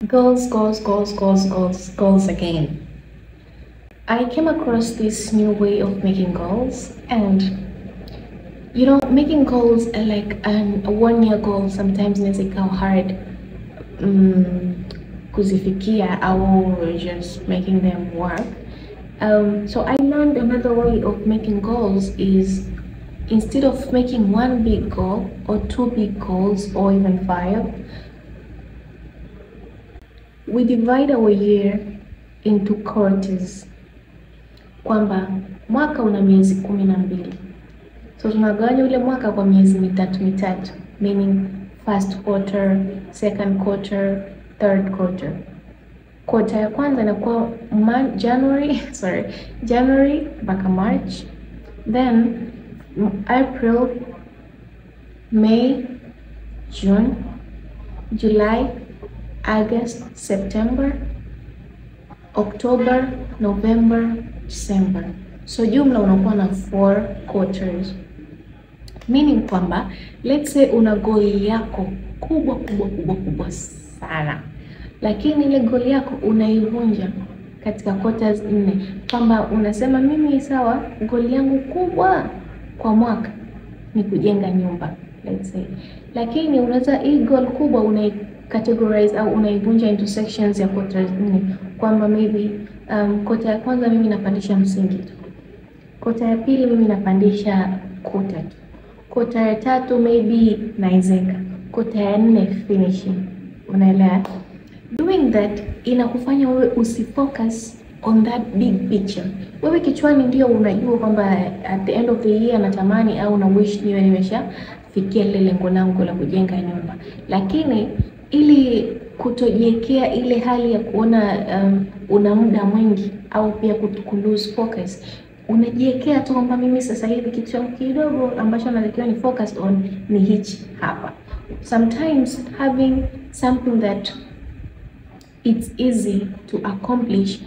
Goals, goals, goals, goals, goals, goals again. I came across this new way of making goals, and making goals are like a 1 year goal sometimes inaweza ikawa hard kuzifikia au just making them work. So I learned another way of making goals is, instead of making one big goal or 2 big goals or even 5, we divide our year into quarters. Kwamba mwaka una miezi 12. So tunagawanya ule mwaka kwa miezi mitatu, meaning first quarter, second quarter, third quarter. Quarter ya kwanza inakuwa January mpaka March, then April, May, June, July, August, September, October, November, December. So jumla unakuwa na 4 quarters. Meaning kwamba let's say una goal yako kubwa sana, lakini ile goal yako unaivunja katika quarters 4. Kwamba unasema mimi sawa, goal yangu kubwa kwa mwaka ni kujenga nyumba, let's say, lakini unaweza hii goal kubwa categorize au unaivunja into sections ya quarters 4. Kwamba maybe quarter ya kwanza mimi napandisha msingi tu, quarter ya pili mimi napandisha kuta tu, quarter ya tatu maybe naezeka, quarter ya 4 finishing. Unaelewa? Doing that inakufanya wewe usifocus on that big picture. Wewe kichwani ndio unajua kwamba at the end of the year natamani au na wish niwe nimeshafikia lile lengo langu la kujenga nyumba, lakini ili kutojiwekea ile hali ya kuona una muda mwingi au pia lose focus, unajiwekea tu kwamba mimi sasa hivi kitu changu kidogo ambacho natakiwa ni focus on ni hichi hapa. Sometimes having something that it's easy to accomplish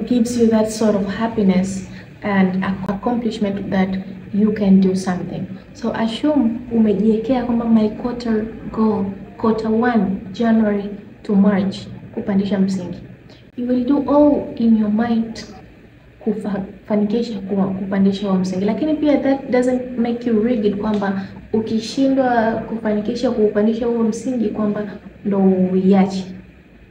gives you that sort of happiness and accomplishment that you can do something. So assume umejiwekea kwamba my quarter goal, quarter 1 January to March kupandisha msingi. You will do all in your might kufanikisha kupandisha huo msingi, lakini pia that doesn't make you rigid kwamba ukishindwa kufanikisha kupandisha huo msingi kwamba ndo uiache.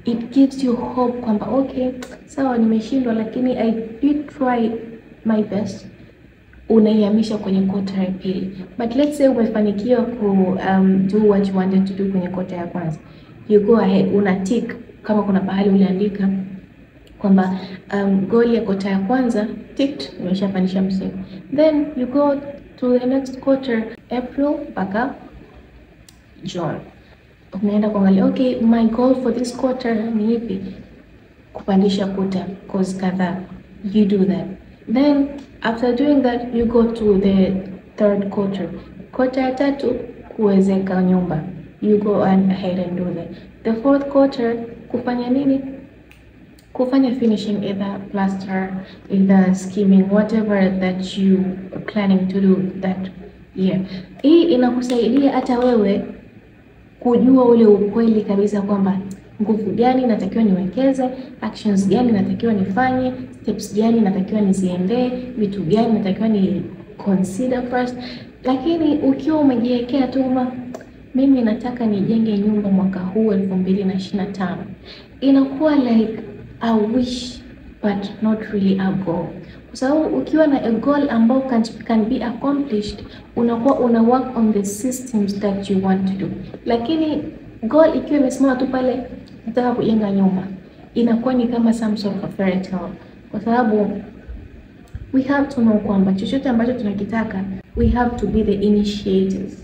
It gives you hope kwamba okay, sawa nimeshindwa lakini I did try my best. Unaihamisha kwenye quarter ya pili. But let's say umefanikiwa do what you wanted to do kwenye quarter ya kwanza. You go ahead, una tick kama kuna bahali uliandika kwamba goal ya quarter ya kwanza ticked, umeshapandisha msingi. Then you go to the next quarter, April mpaka June. Unaenda kuangalia okay, my goal for this quarter ni ipi? Kupandisha kuta course kadhaa. You do that. Then after doing that you go to the third quarter. Quarter ya tatu kuwezeka nyumba. You go ahead and do that. The fourth quarter kufanya nini? Kufanya finishing, either plaster, either skimming, whatever that you are planning to do that year. Hii inakusaidia hata wewe kujua ule ukweli kabisa kwamba nguvu gani natakiwa niwekeze, actions gani natakiwa nifanye, steps gani natakiwa niziendee, vitu gani natakiwa ni consider first. Lakini ukiwa umejiwekea tu mimi nataka nijenge nyumba mwaka huu 2025, inakuwa like a wish but not really a goal. Kwa sababu ukiwa na a goal ambao can be accomplished, unakuwa una work on the systems that you want to do. Lakini goal ikiwa imesimama tu pale nataka kujenga nyumba, inakuwa ni kama some sort of fairy tale. Kwa sababu we have to know kwamba chochote ambacho tunakitaka, we have to be the initiators.